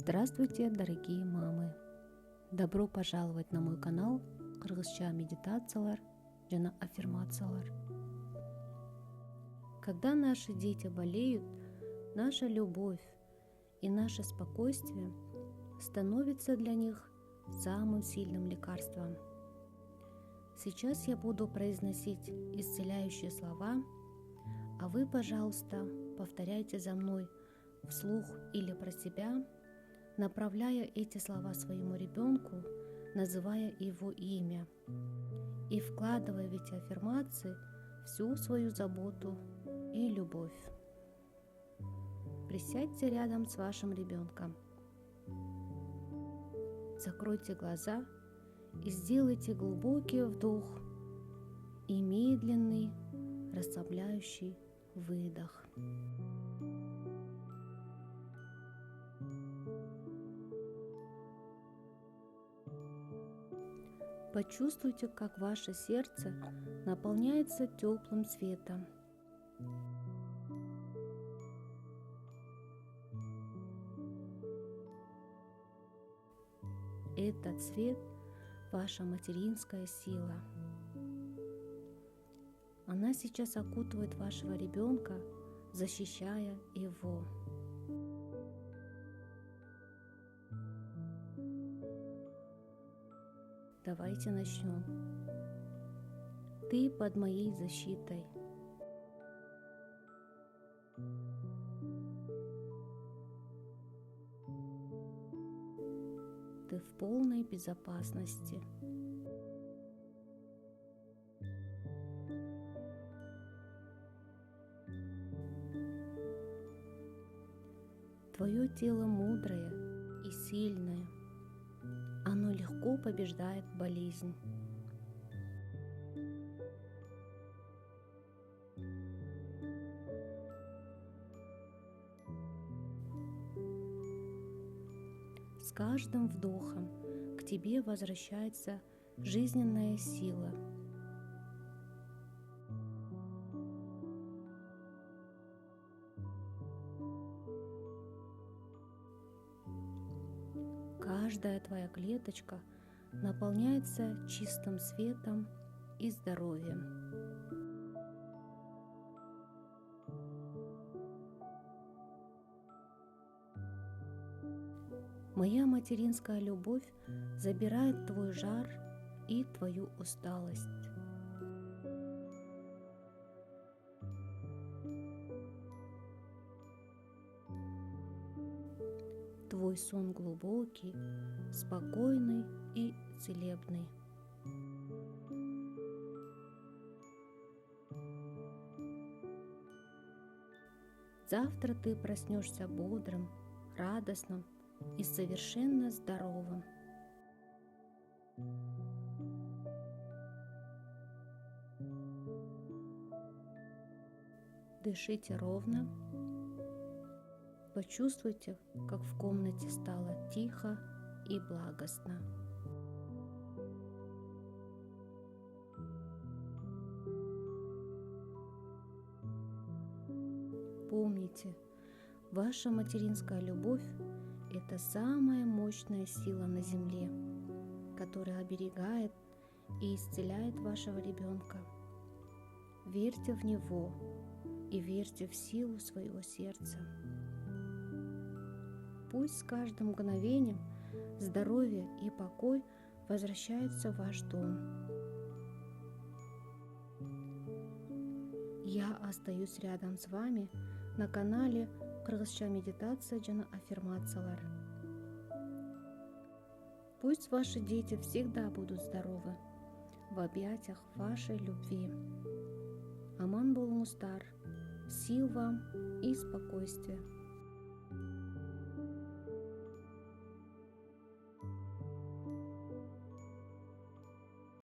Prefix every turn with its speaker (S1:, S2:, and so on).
S1: Здравствуйте, дорогие мамы! Добро пожаловать на мой канал Кыргызча медитациялар жана аффирмациялар. Когда наши дети болеют, наша любовь и наше спокойствие становятся для них самым сильным лекарством. Сейчас я буду произносить исцеляющие слова, а вы, пожалуйста, повторяйте за мной вслух или про себя, направляя эти слова своему ребенку, называя его имя и вкладывая в эти аффирмации всю свою заботу и любовь. Присядьте рядом с вашим ребенком. Закройте глаза и сделайте глубокий вдох и медленный, расслабляющий выдох. Почувствуйте, как ваше сердце наполняется теплым светом. Этот свет – ваша материнская сила. Она сейчас окутывает вашего ребенка, защищая его. Давайте начнем. Ты под моей защитой. Ты в полной безопасности. Твое тело мудрое и сильное. Оно легко побеждает болезнь. С каждым вдохом к тебе возвращается жизненная сила. Каждая твоя клеточка наполняется чистым светом и здоровьем. Моя материнская любовь забирает твой жар и твою усталость. Твой сон глубокий, спокойный и целебный. Завтра ты проснешься бодрым, радостным и совершенно здоровым. Дышите ровно. Почувствуйте, как в комнате стало тихо и благостно. Помните, ваша материнская любовь – это самая мощная сила на земле, которая оберегает и исцеляет вашего ребенка. Верьте в него и верьте в силу своего сердца. Пусть с каждым мгновением здоровье и покой возвращаются в ваш дом. Я остаюсь рядом с вами на канале Кыргызча медитация жана аффирмациялар. Пусть ваши дети всегда будут здоровы в объятиях вашей любви. Аман болуңуздар, сил вам и спокойствия.